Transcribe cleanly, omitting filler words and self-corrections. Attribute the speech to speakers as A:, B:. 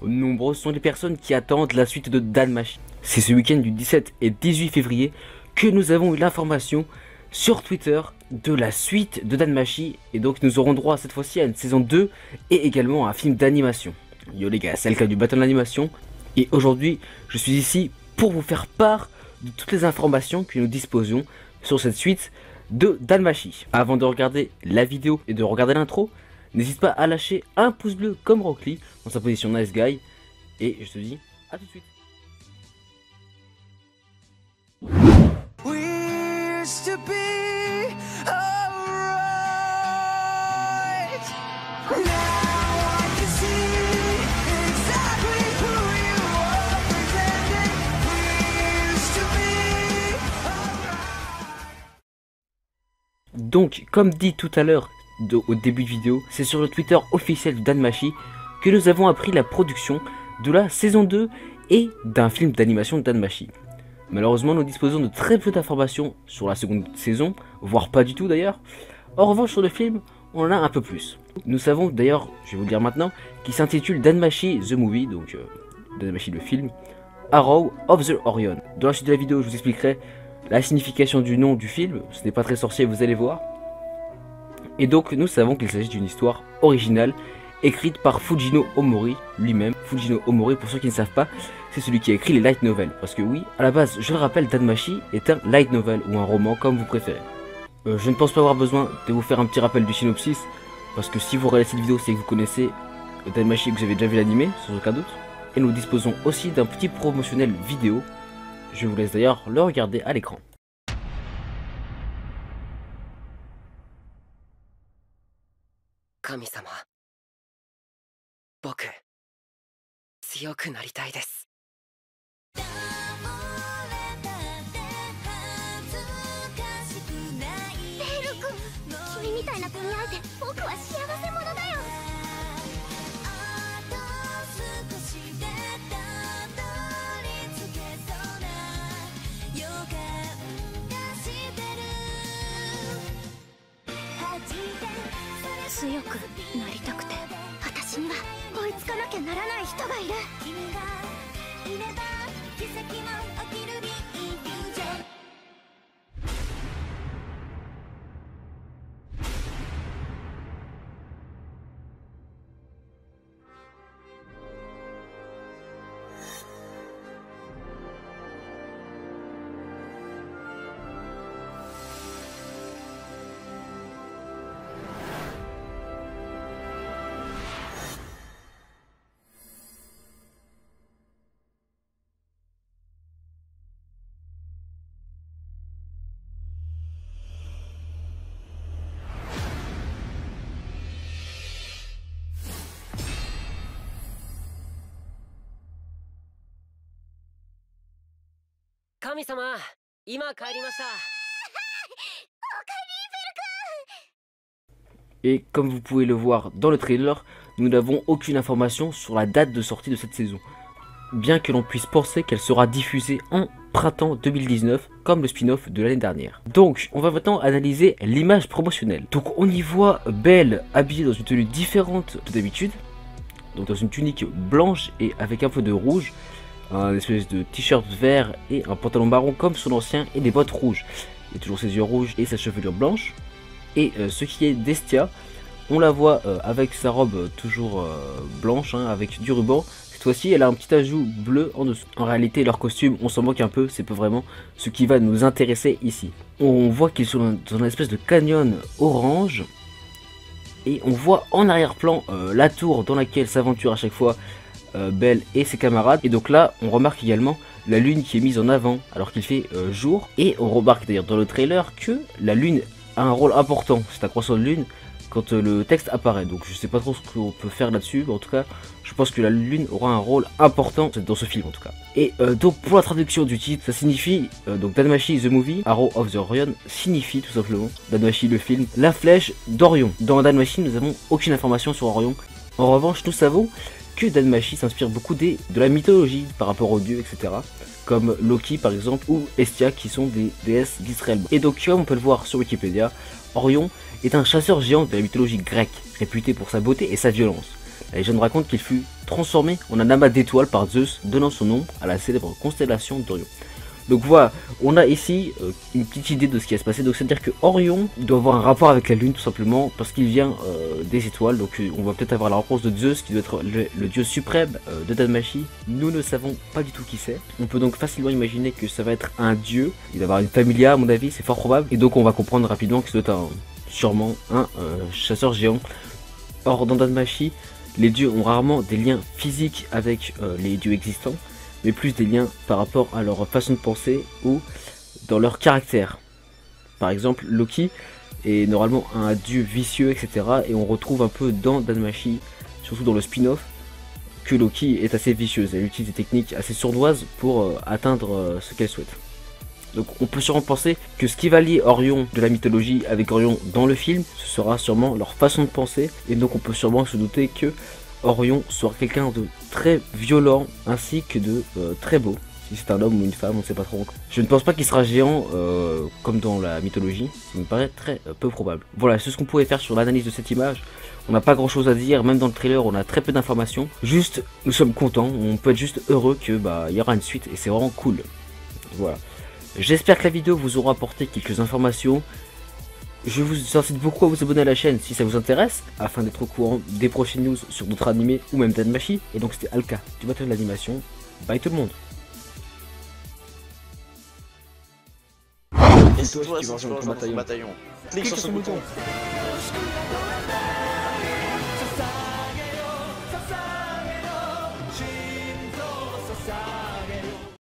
A: Nombreuses sont les personnes qui attendent la suite de Danmachi. C'est ce week-end du 17 et 18 février que nous avons eu l'information sur Twitter de la suite de Danmachi. Et donc nous aurons droit cette fois-ci à une saison 2 et également à un film d'animation. Yo les gars, c'est le cas du bâton de l'animation. Et aujourd'hui, je suis ici pour vous faire part de toutes les informations que nous disposions sur cette suite de Danmachi. Avant de regarder la vidéo et de regarder l'intro, n'hésite pas à lâcher un pouce bleu comme Rock Lee dans sa position nice guy. Et je te dis à tout de suite. Donc, comme dit tout à l'heure au début de vidéo, c'est sur le Twitter officiel de Danmachi que nous avons appris la production de la saison 2 et d'un film d'animation de Danmachi. Malheureusement, nous disposons de très peu d'informations sur la seconde saison, voire pas du tout d'ailleurs. En revanche, sur le film, on en a un peu plus. Nous savons d'ailleurs, je vais vous le dire maintenant, qu'il s'intitule Danmachi The Movie, donc Danmachi le film, Arrow of the Orion. Dans la suite de la vidéo, je vous expliquerai la signification du nom du film, ce n'est pas très sorcier, vous allez voir. Et donc nous savons qu'il s'agit d'une histoire originale, écrite par Fujino Omori lui-même. Fujino Omori, pour ceux qui ne savent pas, c'est celui qui a écrit les light novels. Parce que oui, à la base, je le rappelle, Danmachi est un light novel ou un roman, comme vous préférez. Je ne pense pas avoir besoin de vous faire un petit rappel du synopsis, parce que si vous regardez cette vidéo, c'est que vous connaissez Danmachi et que vous avez déjà vu l'animé, sans aucun doute. Et nous disposons aussi d'un petit promotionnel vidéo. Je vous laisse d'ailleurs le regarder à l'écran.
B: Kami-sama, boku, tsuyoku naritai desu.
C: 君みたいな子に会えて僕は幸せ者だよ。強くなりたくて、私には追いつかなきゃならない人がいる。君がいれば奇跡も起きるビイリュージョン。
B: Kami-sama, 今帰りました。
A: Et comme vous pouvez le voir dans le trailer, nous n'avons aucune information sur la date de sortie de cette saison. Bien que l'on puisse penser qu'elle sera diffusée en printemps 2019, comme le spin-off de l'année dernière. Donc, on va maintenant analyser l'image promotionnelle. Donc, on y voit Belle habillée dans une tenue différente de d'habitude. Donc, dans une tunique blanche et avec un peu de rouge. Un espèce de t-shirt vert et un pantalon marron comme son ancien et des bottes rouges. Il a toujours ses yeux rouges et sa chevelure blanche. Et ce qui est d'Estia, on la voit avec sa robe toujours blanche, hein, avec du ruban. Cette fois-ci, elle a un petit ajout bleu en dessous. En réalité, leur costume, on s'en moque un peu, c'est pas vraiment ce qui va nous intéresser ici. On voit qu'ils sont dans une espèce de canyon orange. Et on voit en arrière-plan la tour dans laquelle s'aventure à chaque fois Belle et ses camarades. Et donc là, on remarque également la lune qui est mise en avant alors qu'il fait jour. Et on remarque d'ailleurs dans le trailer que la lune a un rôle important. C'est un croissant de lune quand le texte apparaît. Donc je sais pas trop ce qu'on peut faire là-dessus. Mais en tout cas, je pense que la lune aura un rôle important dans ce film en tout cas. Et donc pour la traduction du titre, ça signifie donc Danmachi The Movie, Arrow of the Orion signifie tout simplement Danmachi le film, la flèche d'Orion. Dans Danmachi, nous n'avons aucune information sur Orion. En revanche, nous savons que Danmachi s'inspire beaucoup de la mythologie par rapport aux dieux, etc. Comme Loki par exemple, ou Hestia qui sont des déesses d'Israël. Et donc comme on peut le voir sur Wikipédia, Orion est un chasseur géant de la mythologie grecque, réputé pour sa beauté et sa violence. La légende raconte qu'il fut transformé en un amas d'étoiles par Zeus, donnant son nom à la célèbre constellation d'Orion. Donc voilà, on a ici une petite idée de ce qui va se passer. Donc c'est-à-dire que Orion doit avoir un rapport avec la Lune tout simplement parce qu'il vient des étoiles. Donc on va peut-être avoir la réponse de Zeus qui doit être le dieu suprême de Danmachi. Nous ne savons pas du tout qui c'est. On peut donc facilement imaginer que ça va être un dieu. Il va avoir une familia à mon avis, c'est fort probable. Et donc on va comprendre rapidement que ça doit être sûrement un chasseur géant. Or dans Danmachi, les dieux ont rarement des liens physiques avec les dieux existants, mais plus des liens par rapport à leur façon de penser ou dans leur caractère. Par exemple, Loki est normalement un dieu vicieux, etc. Et on retrouve un peu dans Danmachi, surtout dans le spin-off, que Loki est assez vicieuse. Elle utilise des techniques assez sournoises pour atteindre ce qu'elle souhaite. Donc on peut sûrement penser que ce qui va lier Orion de la mythologie avec Orion dans le film, ce sera sûrement leur façon de penser. Et donc on peut sûrement se douter que Orion soit quelqu'un de très violent ainsi que de très beau. Si c'est un homme ou une femme, on ne sait pas trop encore. Je ne pense pas qu'il sera géant comme dans la mythologie, ça me paraît très peu probable. Voilà, c'est ce qu'on pouvait faire sur l'analyse de cette image. On n'a pas grand chose à dire, même dans le trailer on a très peu d'informations. Juste, nous sommes contents, on peut être juste heureux que il y aura une suite et c'est vraiment cool. Voilà. J'espère que la vidéo vous aura apporté quelques informations. Je vous incite beaucoup à vous abonner à la chaîne si ça vous intéresse, afin d'être au courant des prochaines news sur d'autres animés ou même Danmachi. Et donc c'était Alka du bateau de l'animation. Bye tout le monde.
D: Et toi, si tu veux rejoindre ton bataillon, clique sur ce bouton.